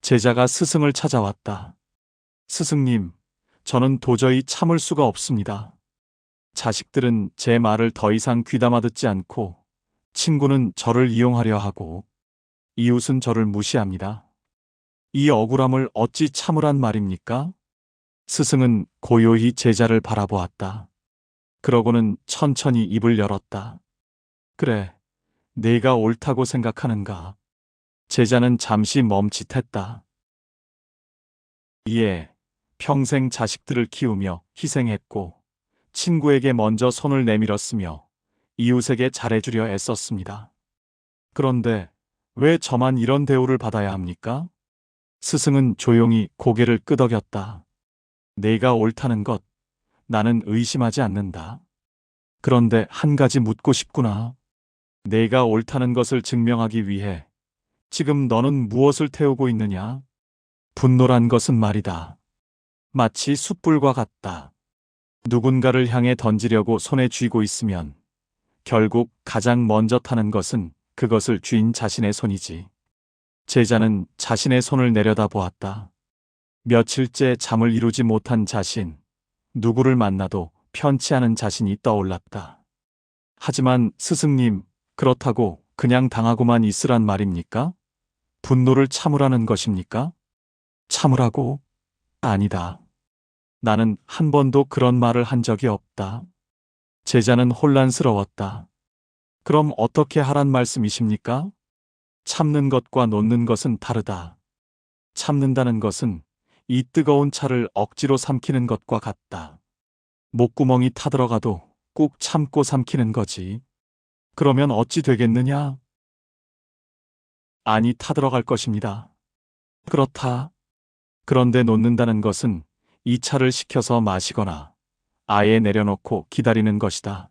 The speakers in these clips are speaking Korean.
제자가 스승을 찾아왔다. 스승님, 저는 도저히 참을 수가 없습니다. 자식들은 제 말을 더 이상 귀담아 듣지 않고, 친구는 저를 이용하려 하고, 이웃은 저를 무시합니다. 이 억울함을 어찌 참으란 말입니까? 스승은 고요히 제자를 바라보았다. 그러고는 천천히 입을 열었다. 그래, 내가 옳다고 생각하는가? 제자는 잠시 멈칫했다. 이에 평생 자식들을 키우며 희생했고, 친구에게 먼저 손을 내밀었으며 이웃에게 잘해주려 애썼습니다. 그런데 왜 저만 이런 대우를 받아야 합니까? 스승은 조용히 고개를 끄덕였다. 내가 옳다는 것, 나는 의심하지 않는다. 그런데 한 가지 묻고 싶구나. 내가 옳다는 것을 증명하기 위해 지금 너는 무엇을 태우고 있느냐? 분노란 것은 말이다. 마치 숯불과 같다. 누군가를 향해 던지려고 손에 쥐고 있으면 결국 가장 먼저 타는 것은 그것을 쥔 자신의 손이지. 제자는 자신의 손을 내려다보았다. 며칠째 잠을 이루지 못한 자신, 누구를 만나도 편치 않은 자신이 떠올랐다. 하지만 스승님, 그렇다고 그냥 당하고만 있으란 말입니까? 분노를 참으라는 것입니까? 참으라고? 아니다. 나는 한 번도 그런 말을 한 적이 없다. 제자는 혼란스러웠다. 그럼 어떻게 하란 말씀이십니까? 참는 것과 놓는 것은 다르다. 참는다는 것은 이 뜨거운 차를 억지로 삼키는 것과 같다. 목구멍이 타들어가도 꾹 참고 삼키는 거지. 그러면 어찌 되겠느냐? 아니, 타들어갈 것입니다. 그렇다. 그런데 놓는다는 것은 이 차를 식혀서 마시거나 아예 내려놓고 기다리는 것이다.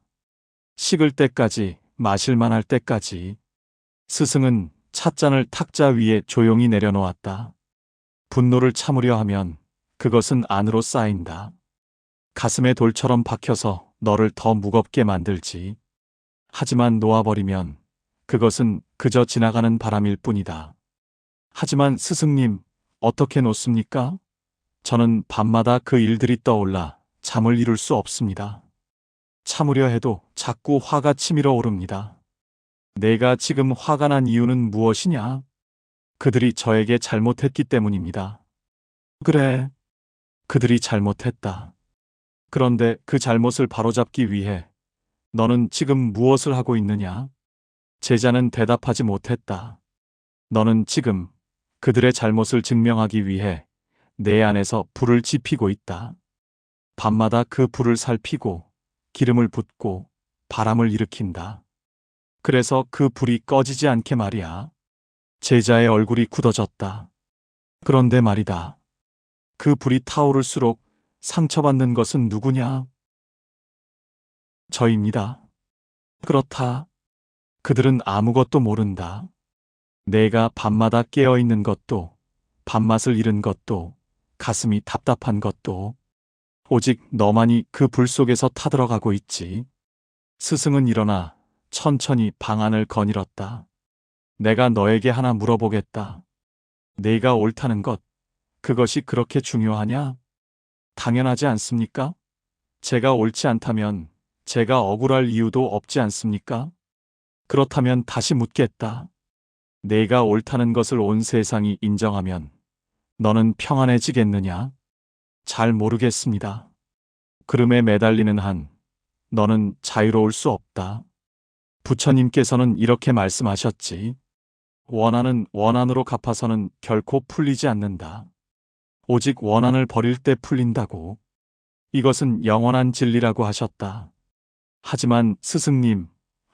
식을 때까지, 마실만 할 때까지. 스승은 찻잔을 탁자 위에 조용히 내려놓았다. 분노를 참으려 하면 그것은 안으로 쌓인다. 가슴에 돌처럼 박혀서 너를 더 무겁게 만들지. 하지만 놓아버리면 그것은 그저 지나가는 바람일 뿐이다. 하지만 스승님, 어떻게 놓습니까? 저는 밤마다 그 일들이 떠올라 잠을 이룰 수 없습니다. 참으려 해도 자꾸 화가 치밀어 오릅니다. 내가 지금 화가 난 이유는 무엇이냐? 그들이 저에게 잘못했기 때문입니다. 그래, 그들이 잘못했다. 그런데 그 잘못을 바로잡기 위해 너는 지금 무엇을 하고 있느냐? 제자는 대답하지 못했다. 너는 지금 그들의 잘못을 증명하기 위해 내 안에서 불을 지피고 있다. 밤마다 그 불을 살피고 기름을 붓고 바람을 일으킨다. 그래서 그 불이 꺼지지 않게 말이야. 제자의 얼굴이 굳어졌다. 그런데 말이다. 그 불이 타오를수록 상처받는 것은 누구냐? 저입니다. 그렇다. 그들은 아무것도 모른다. 내가 밤마다 깨어있는 것도, 밥맛을 잃은 것도, 가슴이 답답한 것도, 오직 너만이 그 불 속에서 타들어가고 있지. 스승은 일어나 천천히 방 안을 거닐었다. 내가 너에게 하나 물어보겠다. 내가 옳다는 것, 그것이 그렇게 중요하냐? 당연하지 않습니까? 제가 옳지 않다면 제가 억울할 이유도 없지 않습니까? 그렇다면 다시 묻겠다. 내가 옳다는 것을 온 세상이 인정하면 너는 평안해지겠느냐? 잘 모르겠습니다. 구름에 매달리는 한 너는 자유로울 수 없다. 부처님께서는 이렇게 말씀하셨지. 원한은 원한으로 갚아서는 결코 풀리지 않는다. 오직 원한을 버릴 때 풀린다고. 이것은 영원한 진리라고 하셨다. 하지만 스승님,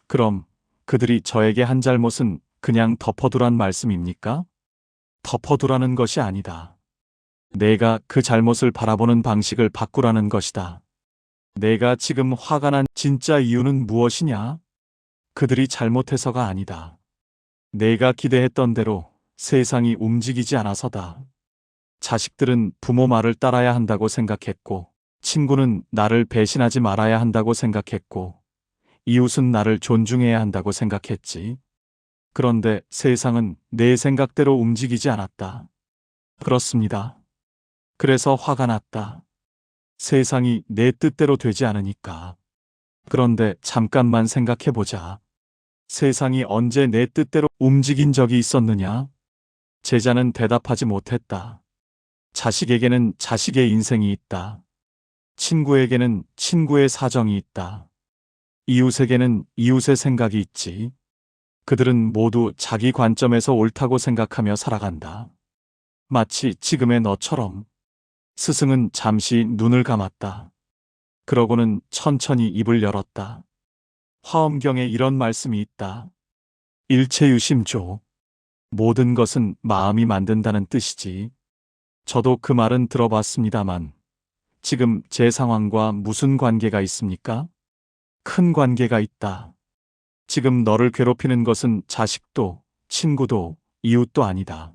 그럼 그들이 저에게 한 잘못은 그냥 덮어두란 말씀입니까? 덮어두라는 것이 아니다. 내가 그 잘못을 바라보는 방식을 바꾸라는 것이다. 내가 지금 화가 난 진짜 이유는 무엇이냐? 그들이 잘못해서가 아니다. 내가 기대했던 대로 세상이 움직이지 않아서다. 자식들은 부모 말을 따라야 한다고 생각했고, 친구는 나를 배신하지 말아야 한다고 생각했고, 이웃은 나를 존중해야 한다고 생각했지. 그런데 세상은 내 생각대로 움직이지 않았다. 그렇습니다. 그래서 화가 났다. 세상이 내 뜻대로 되지 않으니까. 그런데 잠깐만 생각해보자. 세상이 언제 내 뜻대로 움직인 적이 있었느냐? 제자는 대답하지 못했다. 자식에게는 자식의 인생이 있다. 친구에게는 친구의 사정이 있다. 이웃에게는 이웃의 생각이 있지. 그들은 모두 자기 관점에서 옳다고 생각하며 살아간다. 마치 지금의 너처럼. 스승은 잠시 눈을 감았다. 그러고는 천천히 입을 열었다. 화엄경에 이런 말씀이 있다. 일체유심조. 모든 것은 마음이 만든다는 뜻이지. 저도 그 말은 들어봤습니다만 지금 제 상황과 무슨 관계가 있습니까? 큰 관계가 있다. 지금 너를 괴롭히는 것은 자식도, 친구도, 이웃도 아니다.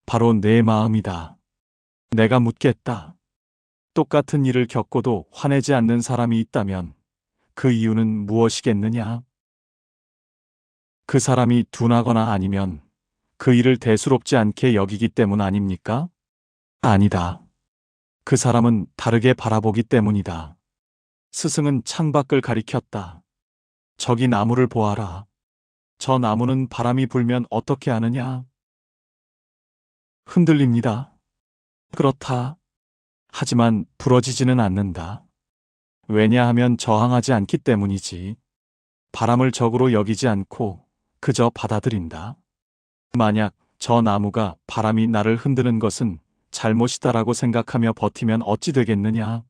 바로 내 마음이다. 내가 묻겠다. 똑같은 일을 겪고도 화내지 않는 사람이 있다면 그 이유는 무엇이겠느냐? 그 사람이 둔하거나 아니면 그 일을 대수롭지 않게 여기기 때문 아닙니까? 아니다. 그 사람은 다르게 바라보기 때문이다. 스승은 창밖을 가리켰다. 저기 나무를 보아라. 저 나무는 바람이 불면 어떻게 하느냐? 흔들립니다. 그렇다. 하지만 부러지지는 않는다. 왜냐하면 저항하지 않기 때문이지. 바람을 적으로 여기지 않고 그저 받아들인다. 만약 저 나무가 바람이 나를 흔드는 것은 잘못이다라고 생각하며 버티면 어찌 되겠느냐?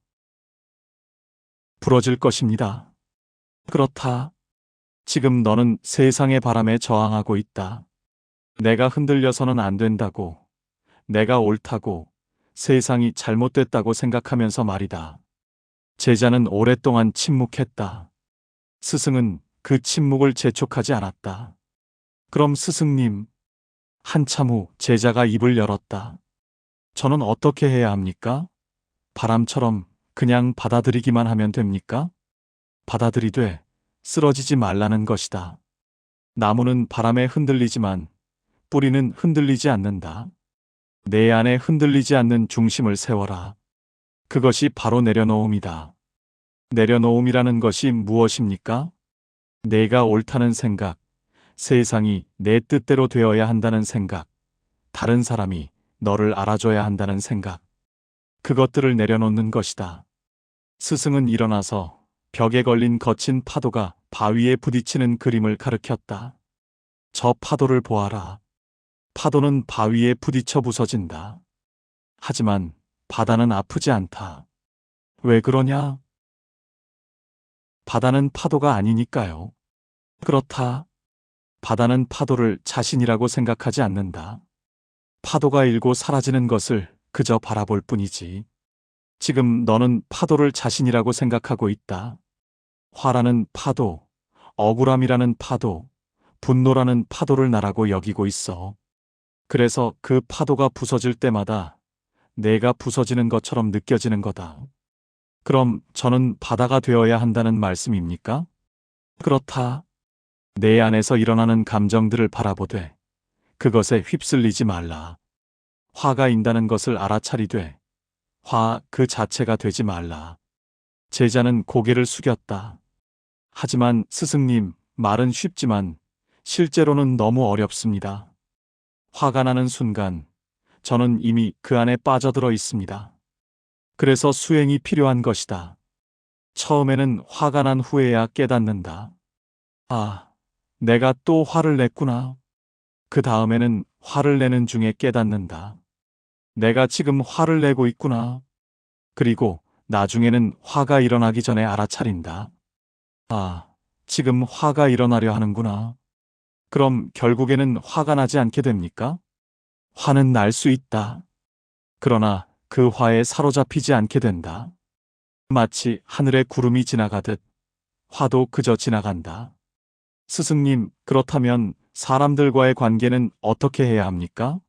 부러질 것입니다. 그렇다. 지금 너는 세상의 바람에 저항하고 있다. 내가 흔들려서는 안 된다고, 내가 옳다고, 세상이 잘못됐다고 생각하면서 말이다. 제자는 오랫동안 침묵했다. 스승은 그 침묵을 재촉하지 않았다. 그럼 스승님, 한참 후 제자가 입을 열었다. 저는 어떻게 해야 합니까? 바람처럼 그냥 받아들이기만 하면 됩니까? 받아들이되 쓰러지지 말라는 것이다. 나무는 바람에 흔들리지만 뿌리는 흔들리지 않는다. 내 안에 흔들리지 않는 중심을 세워라. 그것이 바로 내려놓음이다. 내려놓음이라는 것이 무엇입니까? 내가 옳다는 생각, 세상이 내 뜻대로 되어야 한다는 생각, 다른 사람이 너를 알아줘야 한다는 생각. 그것들을 내려놓는 것이다. 스승은 일어나서 벽에 걸린 거친 파도가 바위에 부딪히는 그림을 가르쳤다. 저 파도를 보아라. 파도는 바위에 부딪혀 부서진다. 하지만 바다는 아프지 않다. 왜 그러냐? 바다는 파도가 아니니까요. 그렇다. 바다는 파도를 자신이라고 생각하지 않는다. 파도가 일고 사라지는 것을 그저 바라볼 뿐이지. 지금 너는 파도를 자신이라고 생각하고 있다. 화라는 파도, 억울함이라는 파도, 분노라는 파도를 나라고 여기고 있어. 그래서 그 파도가 부서질 때마다 내가 부서지는 것처럼 느껴지는 거다. 그럼 저는 바다가 되어야 한다는 말씀입니까? 그렇다. 내 안에서 일어나는 감정들을 바라보되 그것에 휩쓸리지 말라. 화가 인다는 것을 알아차리되 화 그 자체가 되지 말라. 제자는 고개를 숙였다. 하지만 스승님, 말은 쉽지만 실제로는 너무 어렵습니다. 화가 나는 순간 저는 이미 그 안에 빠져들어 있습니다. 그래서 수행이 필요한 것이다. 처음에는 화가 난 후에야 깨닫는다. 아, 내가 또 화를 냈구나. 그 다음에는 화를 내는 중에 깨닫는다. 내가 지금 화를 내고 있구나. 그리고 나중에는 화가 일어나기 전에 알아차린다. 아, 지금 화가 일어나려 하는구나. 그럼 결국에는 화가 나지 않게 됩니까? 화는 날 수 있다. 그러나 그 화에 사로잡히지 않게 된다. 마치 하늘에 구름이 지나가듯 화도 그저 지나간다. 스승님, 그렇다면 사람들과의 관계는 어떻게 해야 합니까?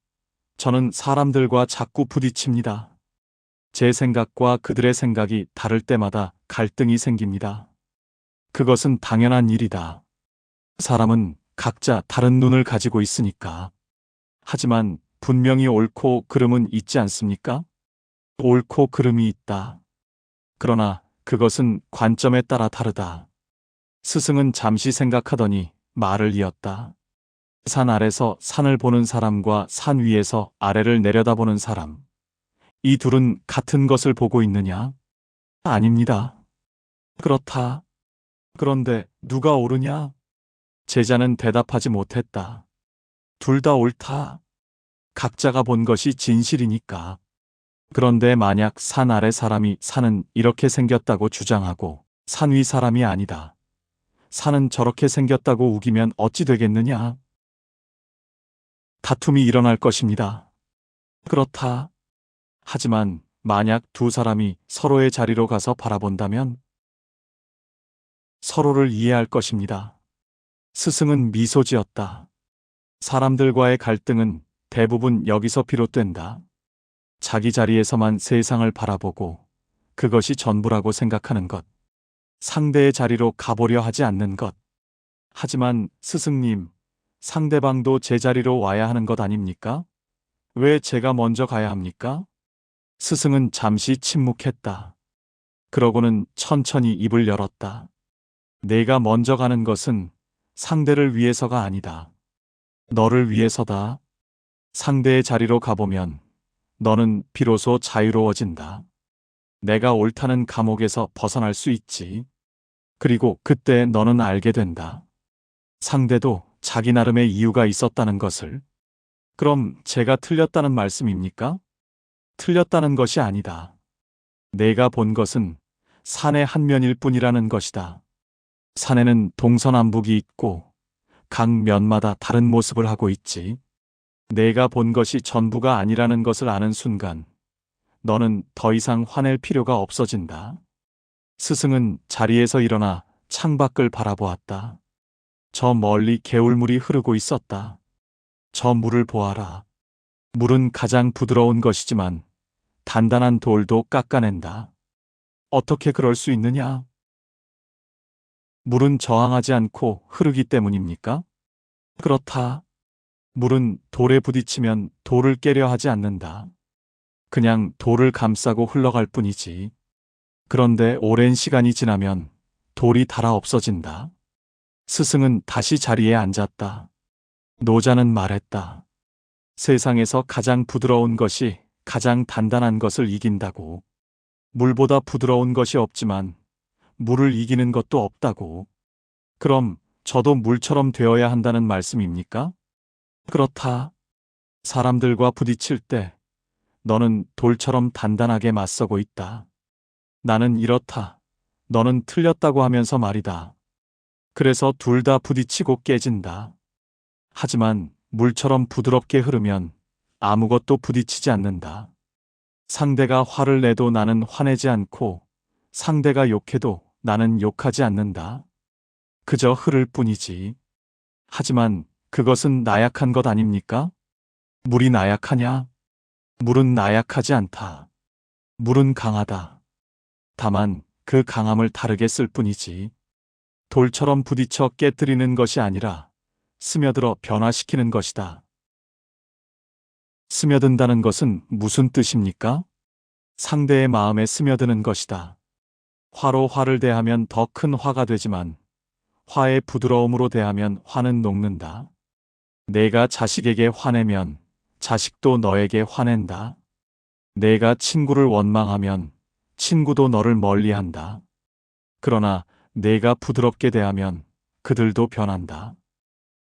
저는 사람들과 자꾸 부딪힙니다. 제 생각과 그들의 생각이 다를 때마다 갈등이 생깁니다. 그것은 당연한 일이다. 사람은 각자 다른 눈을 가지고 있으니까. 하지만 분명히 옳고 그름은 있지 않습니까? 옳고 그름이 있다. 그러나 그것은 관점에 따라 다르다. 스승은 잠시 생각하더니 말을 이었다. 산 아래서 산을 보는 사람과 산 위에서 아래를 내려다보는 사람. 이 둘은 같은 것을 보고 있느냐? 아닙니다. 그렇다. 그런데 누가 옳으냐? 제자는 대답하지 못했다. 둘 다 옳다. 각자가 본 것이 진실이니까. 그런데 만약 산 아래 사람이 산은 이렇게 생겼다고 주장하고 산 위 사람이 아니다. 산은 저렇게 생겼다고 우기면 어찌 되겠느냐? 다툼이 일어날 것입니다. 그렇다. 하지만 만약 두 사람이 서로의 자리로 가서 바라본다면 서로를 이해할 것입니다. 스승은 미소 지었다. 사람들과의 갈등은 대부분 여기서 비롯된다. 자기 자리에서만 세상을 바라보고 그것이 전부라고 생각하는 것. 상대의 자리로 가보려 하지 않는 것. 하지만 스승님, 상대방도 제 자리로 와야 하는 것 아닙니까? 왜 제가 먼저 가야 합니까? 스승은 잠시 침묵했다. 그러고는 천천히 입을 열었다. 내가 먼저 가는 것은 상대를 위해서가 아니다. 너를 위해서다. 상대의 자리로 가보면 너는 비로소 자유로워진다. 내가 옳다는 감옥에서 벗어날 수 있지. 그리고 그때 너는 알게 된다. 상대도 자기 나름의 이유가 있었다는 것을. 그럼 제가 틀렸다는 말씀입니까? 틀렸다는 것이 아니다. 내가 본 것은 산의 한 면일 뿐이라는 것이다. 산에는 동서남북이 있고 각 면마다 다른 모습을 하고 있지. 내가 본 것이 전부가 아니라는 것을 아는 순간 너는 더 이상 화낼 필요가 없어진다. 스승은 자리에서 일어나 창밖을 바라보았다. 저 멀리 개울물이 흐르고 있었다. 저 물을 보아라. 물은 가장 부드러운 것이지만 단단한 돌도 깎아낸다. 어떻게 그럴 수 있느냐? 물은 저항하지 않고 흐르기 때문입니까? 그렇다. 물은 돌에 부딪히면 돌을 깨려 하지 않는다. 그냥 돌을 감싸고 흘러갈 뿐이지. 그런데 오랜 시간이 지나면 돌이 닳아 없어진다. 스승은 다시 자리에 앉았다. 노자는 말했다. 세상에서 가장 부드러운 것이 가장 단단한 것을 이긴다고. 물보다 부드러운 것이 없지만 물을 이기는 것도 없다고. 그럼 저도 물처럼 되어야 한다는 말씀입니까? 그렇다. 사람들과 부딪힐 때 너는 돌처럼 단단하게 맞서고 있다. 나는 이렇다. 너는 틀렸다고 하면서 말이다. 그래서 둘 다 부딪히고 깨진다. 하지만 물처럼 부드럽게 흐르면 아무것도 부딪히지 않는다. 상대가 화를 내도 나는 화내지 않고 상대가 욕해도 나는 욕하지 않는다. 그저 흐를 뿐이지. 하지만 그것은 나약한 것 아닙니까? 물이 나약하냐? 물은 나약하지 않다. 물은 강하다. 다만 그 강함을 다르게 쓸 뿐이지. 돌처럼 부딪혀 깨뜨리는 것이 아니라 스며들어 변화시키는 것이다. 스며든다는 것은 무슨 뜻입니까? 상대의 마음에 스며드는 것이다. 화로 화를 대하면 더 큰 화가 되지만 화의 부드러움으로 대하면 화는 녹는다. 내가 자식에게 화내면 자식도 너에게 화낸다. 내가 친구를 원망하면 친구도 너를 멀리한다. 그러나 내가 부드럽게 대하면 그들도 변한다.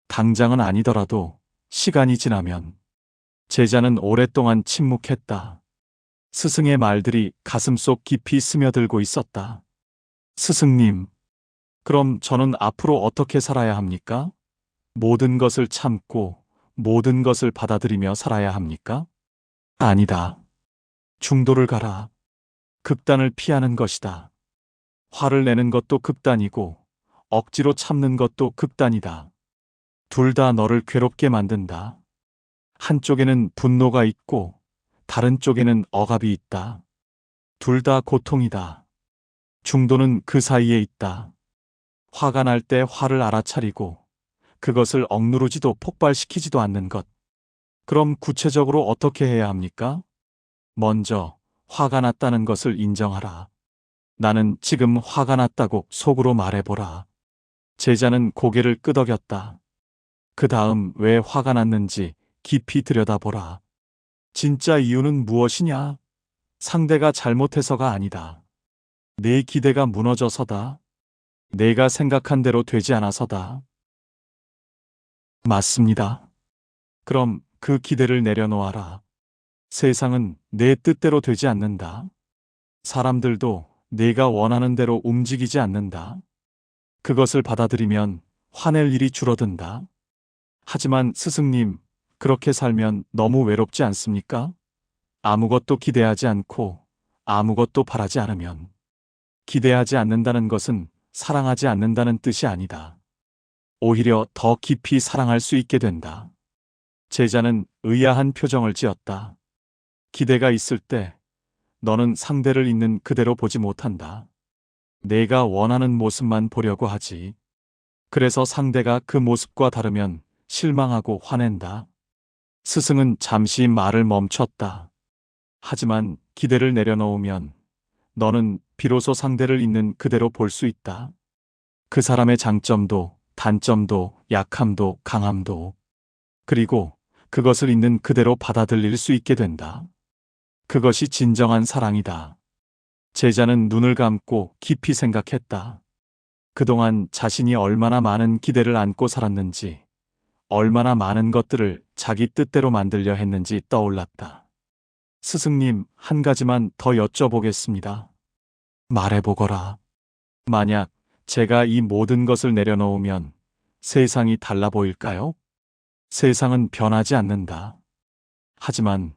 당장은 아니더라도 시간이 지나면. 제자는 오랫동안 침묵했다. 스승의 말들이 가슴속 깊이 스며들고 있었다. 스승님, 그럼 저는 앞으로 어떻게 살아야 합니까? 모든 것을 참고 모든 것을 받아들이며 살아야 합니까? 아니다. 중도를 가라. 극단을 피하는 것이다. 화를 내는 것도 극단이고 억지로 참는 것도 극단이다. 둘 다 너를 괴롭게 만든다. 한쪽에는 분노가 있고 다른 쪽에는 억압이 있다. 둘 다 고통이다. 중도는 그 사이에 있다. 화가 날 때 화를 알아차리고 그것을 억누르지도 폭발시키지도 않는 것. 그럼 구체적으로 어떻게 해야 합니까? 먼저 화가 났다는 것을 인정하라. 나는 지금 화가 났다고 속으로 말해보라. 제자는 고개를 끄덕였다. 그 다음 왜 화가 났는지 깊이 들여다보라. 진짜 이유는 무엇이냐? 상대가 잘못해서가 아니다. 내 기대가 무너져서다. 내가 생각한 대로 되지 않아서다. 맞습니다. 그럼 그 기대를 내려놓아라. 세상은 내 뜻대로 되지 않는다. 사람들도 내가 원하는 대로 움직이지 않는다. 그것을 받아들이면 화낼 일이 줄어든다. 하지만 스승님, 그렇게 살면 너무 외롭지 않습니까? 아무것도 기대하지 않고 아무것도 바라지 않으면. 기대하지 않는다는 것은 사랑하지 않는다는 뜻이 아니다. 오히려 더 깊이 사랑할 수 있게 된다. 제자는 의아한 표정을 지었다. 기대가 있을 때 너는 상대를 있는 그대로 보지 못한다. 내가 원하는 모습만 보려고 하지. 그래서 상대가 그 모습과 다르면 실망하고 화낸다. 스승은 잠시 말을 멈췄다. 하지만 기대를 내려놓으면 너는 비로소 상대를 있는 그대로 볼 수 있다. 그 사람의 장점도, 단점도, 약함도, 강함도. 그리고 그것을 있는 그대로 받아들일 수 있게 된다. 그것이 진정한 사랑이다. 제자는 눈을 감고 깊이 생각했다. 그동안 자신이 얼마나 많은 기대를 안고 살았는지, 얼마나 많은 것들을 자기 뜻대로 만들려 했는지 떠올랐다. 스승님, 한 가지만 더 여쭤보겠습니다. 말해보거라. 만약 제가 이 모든 것을 내려놓으면 세상이 달라 보일까요? 세상은 변하지 않는다. 하지만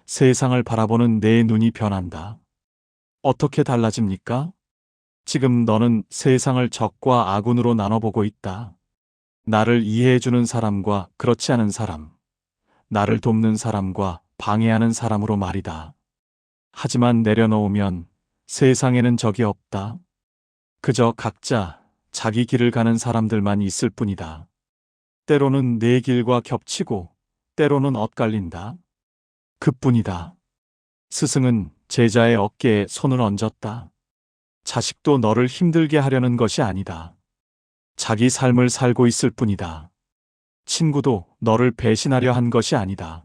세상을 바라보는 내 눈이 변한다. 어떻게 달라집니까? 지금 너는 세상을 적과 아군으로 나눠보고 있다. 나를 이해해주는 사람과 그렇지 않은 사람, 나를 돕는 사람과 방해하는 사람으로 말이다. 하지만 내려놓으면 세상에는 적이 없다. 그저 각자 자기 길을 가는 사람들만 있을 뿐이다. 때로는 내 길과 겹치고 때로는 엇갈린다. 그뿐이다. 스승은 제자의 어깨에 손을 얹었다. 자식도 너를 힘들게 하려는 것이 아니다. 자기 삶을 살고 있을 뿐이다. 친구도 너를 배신하려 한 것이 아니다.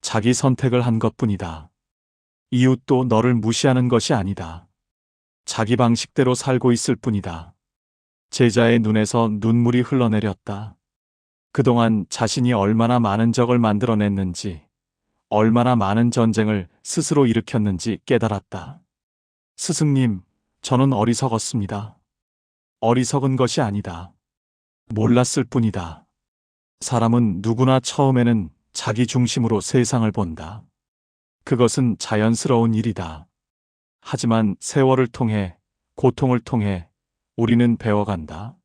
자기 선택을 한 것뿐이다. 이웃도 너를 무시하는 것이 아니다. 자기 방식대로 살고 있을 뿐이다. 제자의 눈에서 눈물이 흘러내렸다. 그동안 자신이 얼마나 많은 적을 만들어냈는지, 얼마나 많은 전쟁을 스스로 일으켰는지 깨달았다. 스승님, 저는 어리석었습니다. 어리석은 것이 아니다. 몰랐을 뿐이다. 사람은 누구나 처음에는 자기 중심으로 세상을 본다. 그것은 자연스러운 일이다. 하지만 세월을 통해, 고통을 통해 우리는 배워간다.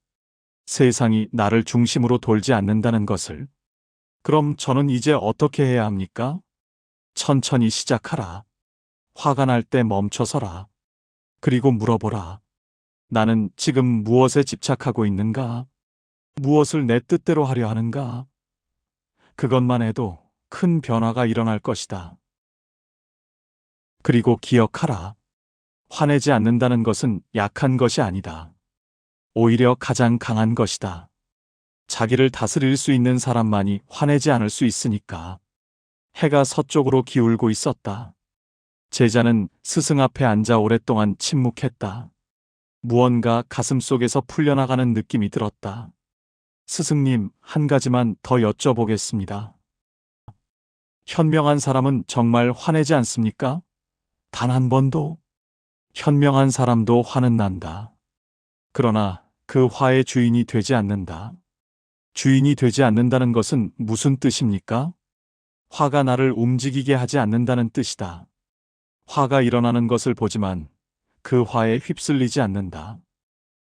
세상이 나를 중심으로 돌지 않는다는 것을. 그럼 저는 이제 어떻게 해야 합니까? 천천히 시작하라. 화가 날 때 멈춰서라. 그리고 물어보라. 나는 지금 무엇에 집착하고 있는가? 무엇을 내 뜻대로 하려 하는가? 그것만 해도 큰 변화가 일어날 것이다. 그리고 기억하라. 화내지 않는다는 것은 약한 것이 아니다. 오히려 가장 강한 것이다. 자기를 다스릴 수 있는 사람만이 화내지 않을 수 있으니까. 해가 서쪽으로 기울고 있었다. 제자는 스승 앞에 앉아 오랫동안 침묵했다. 무언가 가슴속에서 풀려나가는 느낌이 들었다. 스승님, 한 가지만 더 여쭤보겠습니다. 현명한 사람은 정말 화내지 않습니까? 단 한 번도? 현명한 사람도 화는 난다. 그러나 그 화의 주인이 되지 않는다. 주인이 되지 않는다는 것은 무슨 뜻입니까? 화가 나를 움직이게 하지 않는다는 뜻이다. 화가 일어나는 것을 보지만 그 화에 휩쓸리지 않는다.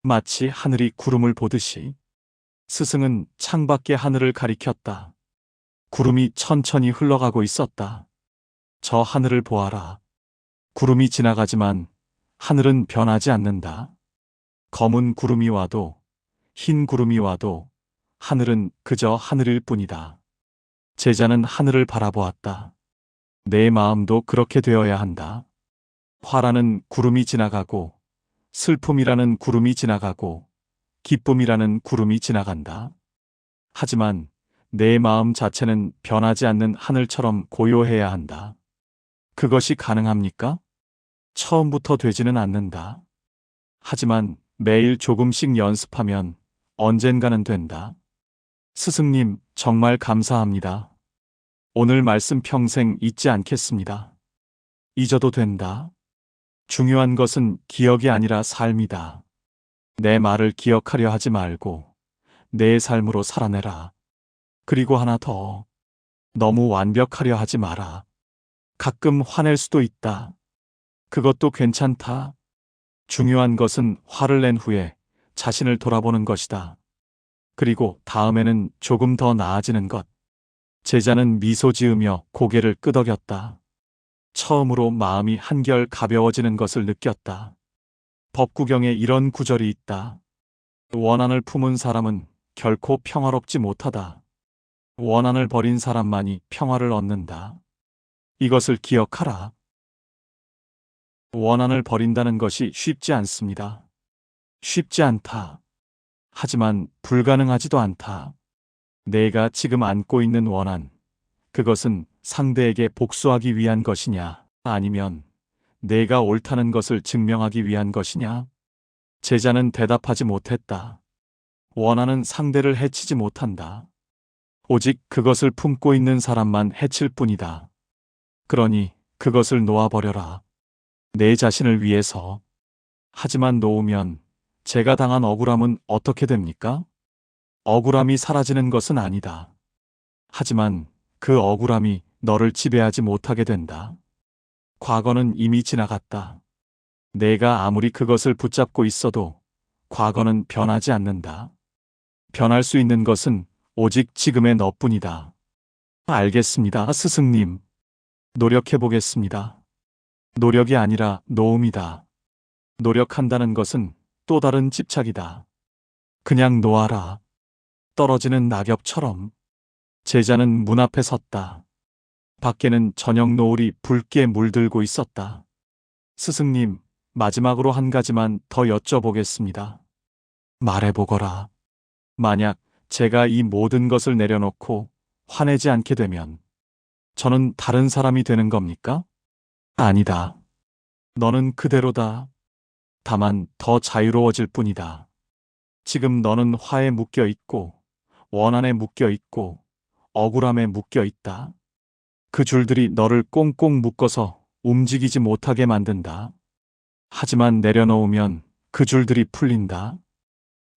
마치 하늘이 구름을 보듯이. 스승은 창밖의 하늘을 가리켰다. 구름이 천천히 흘러가고 있었다. 저 하늘을 보아라. 구름이 지나가지만 하늘은 변하지 않는다. 검은 구름이 와도 흰 구름이 와도 하늘은 그저 하늘일 뿐이다. 제자는 하늘을 바라보았다. 내 마음도 그렇게 되어야 한다. 화라는 구름이 지나가고, 슬픔이라는 구름이 지나가고, 기쁨이라는 구름이 지나간다. 하지만 내 마음 자체는 변하지 않는 하늘처럼 고요해야 한다. 그것이 가능합니까? 처음부터 되지는 않는다. 하지만 매일 조금씩 연습하면 언젠가는 된다. 스승님, 정말 감사합니다. 오늘 말씀 평생 잊지 않겠습니다. 잊어도 된다. 중요한 것은 기억이 아니라 삶이다. 내 말을 기억하려 하지 말고 내 삶으로 살아내라. 그리고 하나 더. 너무 완벽하려 하지 마라. 가끔 화낼 수도 있다. 그것도 괜찮다. 중요한 것은 화를 낸 후에 자신을 돌아보는 것이다. 그리고 다음에는 조금 더 나아지는 것. 제자는 미소 지으며 고개를 끄덕였다. 처음으로 마음이 한결 가벼워지는 것을 느꼈다. 법구경에 이런 구절이 있다. 원한을 품은 사람은 결코 평화롭지 못하다. 원한을 버린 사람만이 평화를 얻는다. 이것을 기억하라. 원한을 버린다는 것이 쉽지 않습니다. 쉽지 않다. 하지만 불가능하지도 않다. 내가 지금 안고 있는 원한, 그것은 상대에게 복수하기 위한 것이냐, 아니면 내가 옳다는 것을 증명하기 위한 것이냐? 제자는 대답하지 못했다. 원한은 상대를 해치지 못한다. 오직 그것을 품고 있는 사람만 해칠 뿐이다. 그러니 그것을 놓아버려라. 내 자신을 위해서. 하지만 놓으면 제가 당한 억울함은 어떻게 됩니까? 억울함이 사라지는 것은 아니다. 하지만 그 억울함이 너를 지배하지 못하게 된다. 과거는 이미 지나갔다. 내가 아무리 그것을 붙잡고 있어도 과거는 변하지 않는다. 변할 수 있는 것은 오직 지금의 너뿐이다. 알겠습니다, 스승님. 노력해 보겠습니다. 노력이 아니라 노음이다. 노력한다는 것은 또 다른 집착이다. 그냥 놓아라. 떨어지는 낙엽처럼. 제자는 문 앞에 섰다. 밖에는 저녁 노을이 붉게 물들고 있었다. 스승님, 마지막으로 한 가지만 더 여쭤보겠습니다. 말해보거라. 만약 제가 이 모든 것을 내려놓고 화내지 않게 되면 저는 다른 사람이 되는 겁니까? 아니다. 너는 그대로다. 다만 더 자유로워질 뿐이다. 지금 너는 화에 묶여 있고, 원한에 묶여 있고, 억울함에 묶여 있다. 그 줄들이 너를 꽁꽁 묶어서 움직이지 못하게 만든다. 하지만 내려놓으면 그 줄들이 풀린다.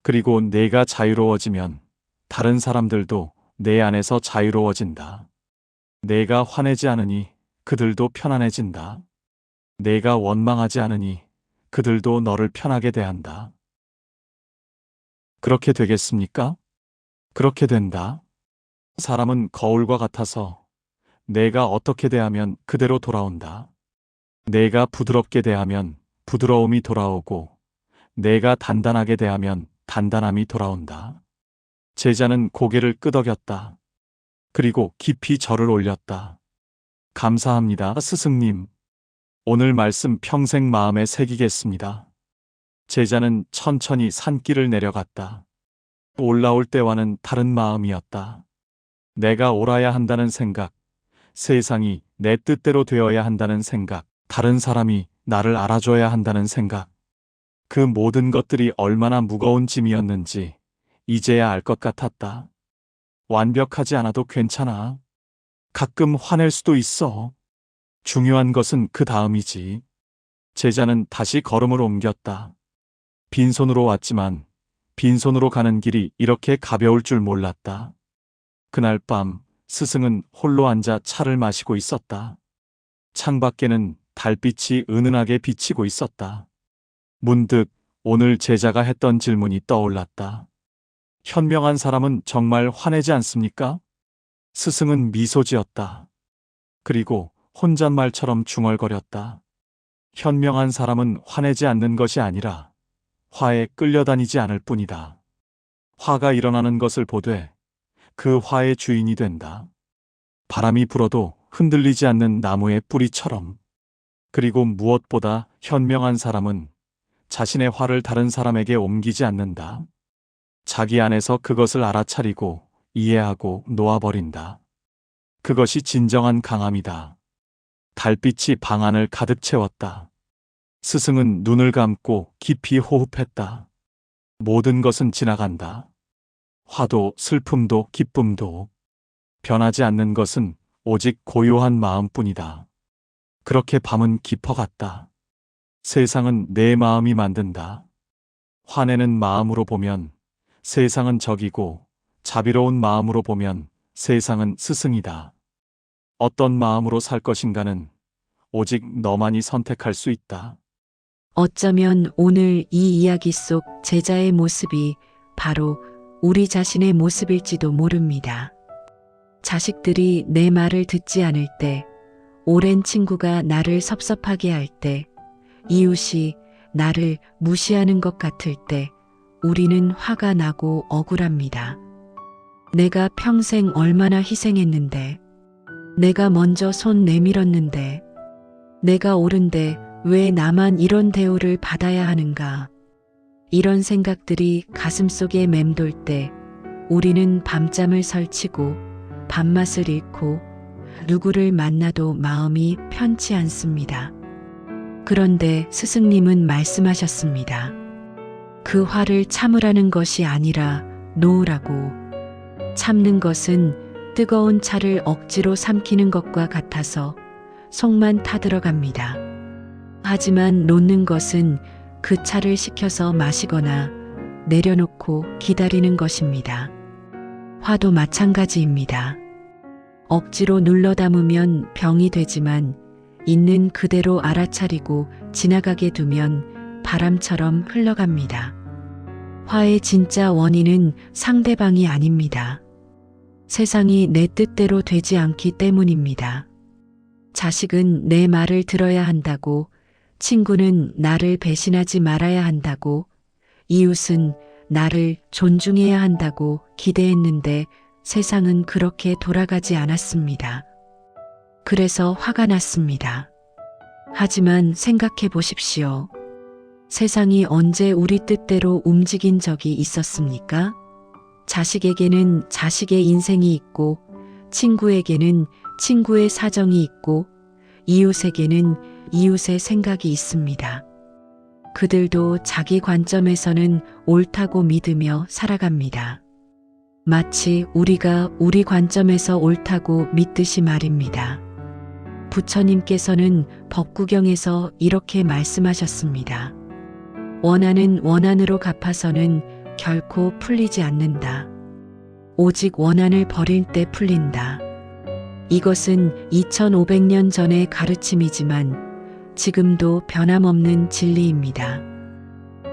그리고 내가 자유로워지면 다른 사람들도 내 안에서 자유로워진다. 내가 화내지 않으니 그들도 편안해진다. 내가 원망하지 않으니 그들도 너를 편하게 대한다. 그렇게 되겠습니까? 그렇게 된다. 사람은 거울과 같아서 내가 어떻게 대하면 그대로 돌아온다. 내가 부드럽게 대하면 부드러움이 돌아오고, 내가 단단하게 대하면 단단함이 돌아온다. 제자는 고개를 끄덕였다. 그리고 깊이 절을 올렸다. 감사합니다, 스승님. 오늘 말씀 평생 마음에 새기겠습니다. 제자는 천천히 산길을 내려갔다. 올라올 때와는 다른 마음이었다. 내가 옳아야 한다는 생각, 세상이 내 뜻대로 되어야 한다는 생각, 다른 사람이 나를 알아줘야 한다는 생각. 그 모든 것들이 얼마나 무거운 짐이었는지 이제야 알 것 같았다. 완벽하지 않아도 괜찮아. 가끔 화낼 수도 있어. 중요한 것은 그 다음이지. 제자는 다시 걸음을 옮겼다. 빈손으로 왔지만 빈손으로 가는 길이 이렇게 가벼울 줄 몰랐다. 그날 밤 스승은 홀로 앉아 차를 마시고 있었다. 창밖에는 달빛이 은은하게 비치고 있었다. 문득 오늘 제자가 했던 질문이 떠올랐다. 현명한 사람은 정말 화내지 않습니까? 스승은 미소 지었다. 그리고 혼잣말처럼 중얼거렸다. 현명한 사람은 화내지 않는 것이 아니라 화에 끌려다니지 않을 뿐이다. 화가 일어나는 것을 보되 그 화의 주인이 된다. 바람이 불어도 흔들리지 않는 나무의 뿌리처럼. 그리고 무엇보다 현명한 사람은 자신의 화를 다른 사람에게 옮기지 않는다. 자기 안에서 그것을 알아차리고 이해하고 놓아버린다. 그것이 진정한 강함이다. 달빛이 방 안을 가득 채웠다. 스승은 눈을 감고 깊이 호흡했다. 모든 것은 지나간다. 화도 슬픔도 기쁨도. 변하지 않는 것은 오직 고요한 마음뿐이다. 그렇게 밤은 깊어갔다. 세상은 내 마음이 만든다. 화내는 마음으로 보면 세상은 적이고, 자비로운 마음으로 보면 세상은 스승이다. 어떤 마음으로 살 것인가는 오직 너만이 선택할 수 있다. 어쩌면 오늘 이 이야기 속 제자의 모습이 바로 우리 자신의 모습일지도 모릅니다. 자식들이 내 말을 듣지 않을 때, 오랜 친구가 나를 섭섭하게 할 때, 이웃이 나를 무시하는 것 같을 때, 우리는 화가 나고 억울합니다. 내가 평생 얼마나 희생했는데, 내가 먼저 손 내밀었는데, 내가 옳은데 왜 나만 이런 대우를 받아야 하는가? 이런 생각들이 가슴속에 맴돌 때 우리는 밤잠을 설치고 밥맛을 잃고 누구를 만나도 마음이 편치 않습니다. 그런데 스승님은 말씀하셨습니다. 그 화를 참으라는 것이 아니라 놓으라고. 참는 것은 뜨거운 차를 억지로 삼키는 것과 같아서 속만 타들어갑니다. 하지만 놓는 것은 그 차를 식혀서 마시거나 내려놓고 기다리는 것입니다. 화도 마찬가지입니다. 억지로 눌러 담으면 병이 되지만 있는 그대로 알아차리고 지나가게 두면 바람처럼 흘러갑니다. 화의 진짜 원인은 상대방이 아닙니다. 세상이 내 뜻대로 되지 않기 때문입니다. 자식은 내 말을 들어야 한다고, 친구는 나를 배신하지 말아야 한다고, 이웃은 나를 존중해야 한다고 기대했는데 세상은 그렇게 돌아가지 않았습니다. 그래서 화가 났습니다. 하지만 생각해 보십시오. 세상이 언제 우리 뜻대로 움직인 적이 있었습니까? 자식에게는 자식의 인생이 있고, 친구에게는 친구의 사정이 있고, 이웃에게는 이웃의 생각이 있습니다. 그들도 자기 관점에서는 옳다고 믿으며 살아갑니다. 마치 우리가 우리 관점에서 옳다고 믿듯이 말입니다. 부처님께서는 법구경에서 이렇게 말씀하셨습니다. 원한은 원한으로 갚아서는 결코 풀리지 않는다. 오직 원한을 버릴 때 풀린다. 이것은 2500년 전의 가르침이지만 지금도 변함없는 진리입니다.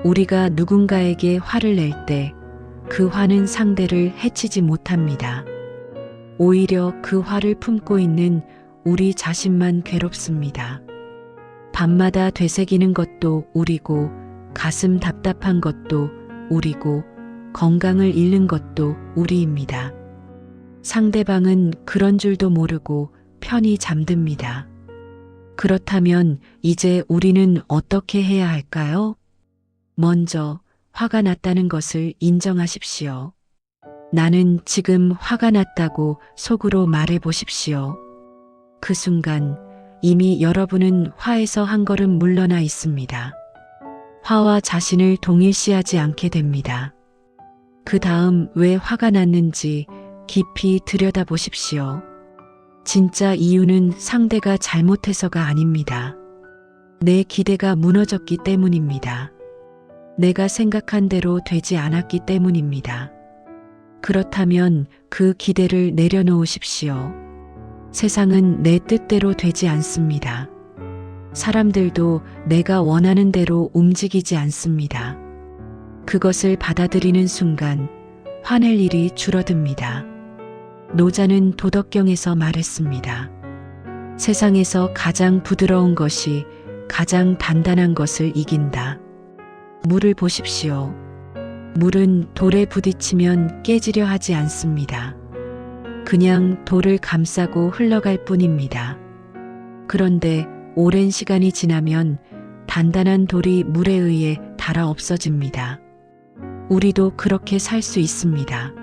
우리가 누군가에게 화를 낼 때 그 화는 상대를 해치지 못합니다. 오히려 그 화를 품고 있는 우리 자신만 괴롭습니다. 밤마다 되새기는 것도 우리고, 가슴 답답한 것도 우리고, 건강을 잃는 것도 우리입니다. 상대방은 그런 줄도 모르고 편히 잠듭니다. 그렇다면 이제 우리는 어떻게 해야 할까요? 먼저 화가 났다는 것을 인정하십시오. 나는 지금 화가 났다고 속으로 말해 보십시오. 그 순간 이미 여러분은 화에서 한 걸음 물러나 있습니다. 화와 자신을 동일시하지 않게 됩니다. 그 다음 왜 화가 났는지 깊이 들여다보십시오. 진짜 이유는 상대가 잘못해서가 아닙니다. 내 기대가 무너졌기 때문입니다. 내가 생각한 대로 되지 않았기 때문입니다. 그렇다면 그 기대를 내려놓으십시오. 세상은 내 뜻대로 되지 않습니다. 사람들도 내가 원하는 대로 움직이지 않습니다. 그것을 받아들이는 순간 화낼 일이 줄어듭니다. 노자는 도덕경에서 말했습니다. 세상에서 가장 부드러운 것이 가장 단단한 것을 이긴다. 물을 보십시오. 물은 돌에 부딪히면 깨지려 하지 않습니다. 그냥 돌을 감싸고 흘러갈 뿐입니다. 그런데 오랜 시간이 지나면 단단한 돌이 물에 의해 닳아 없어집니다. 우리도 그렇게 살 수 있습니다.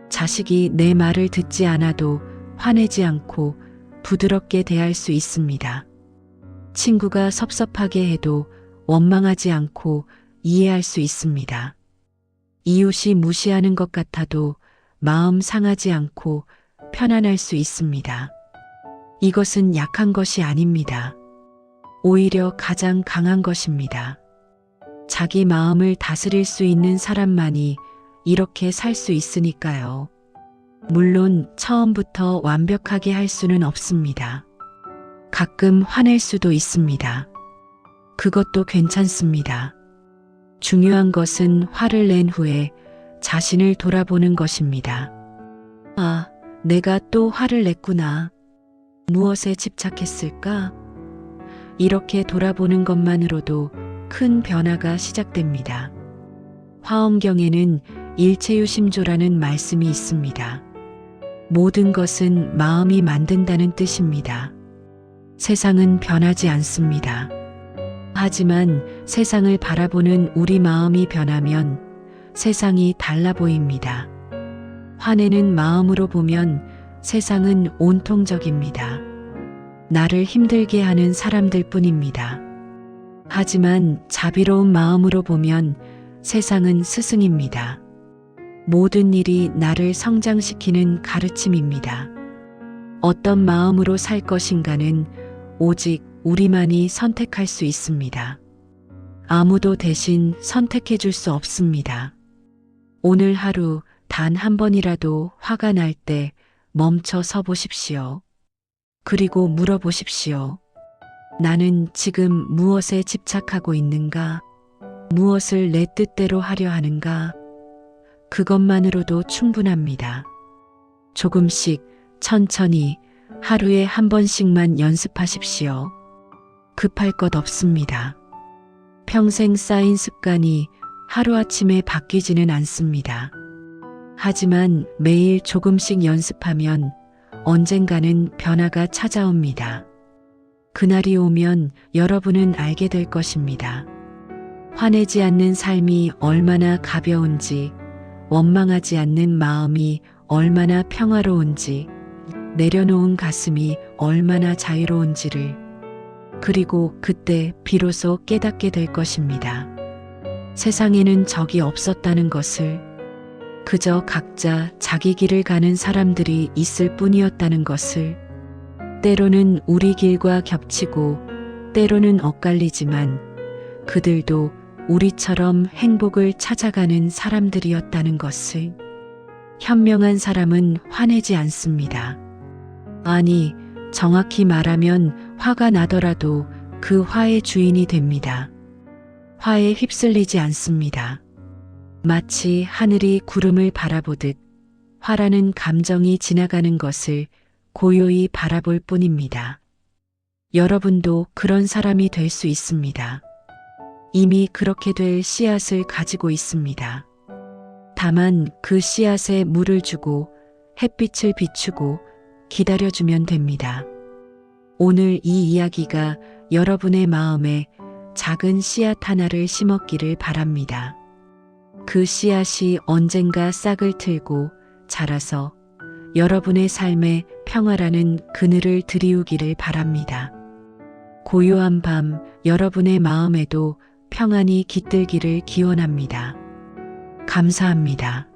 자식이 내 말을 듣지 않아도 화내지 않고 부드럽게 대할 수 있습니다. 친구가 섭섭하게 해도 원망하지 않고 이해할 수 있습니다. 이웃이 무시하는 것 같아도 마음 상하지 않고 편안할 수 있습니다. 이것은 약한 것이 아닙니다. 오히려 가장 강한 것입니다. 자기 마음을 다스릴 수 있는 사람만이 이렇게 살 수 있으니까요. 물론 처음부터 완벽하게 할 수는 없습니다. 가끔 화낼 수도 있습니다. 그것도 괜찮습니다. 중요한 것은 화를 낸 후에 자신을 돌아보는 것입니다. 아, 내가 또 화를 냈구나. 무엇에 집착했을까? 이렇게 돌아보는 것만으로도 큰 변화가 시작됩니다. 화엄경에는 일체유심조라는 말씀이 있습니다. 모든 것은 마음이 만든다는 뜻입니다. 세상은 변하지 않습니다. 하지만 세상을 바라보는 우리 마음이 변하면 세상이 달라 보입니다. 화내는 마음으로 보면 세상은 온통적입니다. 나를 힘들게 하는 사람들 뿐입니다. 하지만 자비로운 마음으로 보면 세상은 스승입니다. 모든 일이 나를 성장시키는 가르침입니다. 어떤 마음으로 살 것인가는 오직 우리만이 선택할 수 있습니다. 아무도 대신 선택해 줄 수 없습니다. 오늘 하루 단 한 번이라도 화가 날 때 멈춰 서 보십시오. 그리고 물어보십시오. 나는 지금 무엇에 집착하고 있는가? 무엇을 내 뜻대로 하려 하는가? 그것만으로도 충분합니다. 조금씩 천천히 하루에 한 번씩만 연습하십시오. 급할 것 없습니다. 평생 쌓인 습관이 하루아침에 바뀌지는 않습니다. 하지만 매일 조금씩 연습하면 언젠가는 변화가 찾아옵니다. 그날이 오면 여러분은 알게 될 것입니다. 화내지 않는 삶이 얼마나 가벼운지, 원망하지 않는 마음이 얼마나 평화로운지, 내려놓은 가슴이 얼마나 자유로운지를, 그리고 그때 비로소 깨닫게 될 것입니다. 세상에는 적이 없었다는 것을, 그저 각자 자기 길을 가는 사람들이 있을 뿐이었다는 것을, 때로는 우리 길과 겹치고 때로는 엇갈리지만 그들도 우리처럼 행복을 찾아가는 사람들이었다는 것을. 현명한 사람은 화내지 않습니다. 아니, 정확히 말하면 화가 나더라도 그 화의 주인이 됩니다. 화에 휩쓸리지 않습니다. 마치 하늘이 구름을 바라보듯 화라는 감정이 지나가는 것을 고요히 바라볼 뿐입니다. 여러분도 그런 사람이 될 수 있습니다. 이미 그렇게 될 씨앗을 가지고 있습니다. 다만 그 씨앗에 물을 주고 햇빛을 비추고 기다려주면 됩니다. 오늘 이 이야기가 여러분의 마음에 작은 씨앗 하나를 심었기를 바랍니다. 그 씨앗이 언젠가 싹을 틀고 자라서 여러분의 삶에 평화라는 그늘을 들이우기를 바랍니다. 고요한 밤 여러분의 마음에도 평안이 깃들기를 기원합니다. 감사합니다.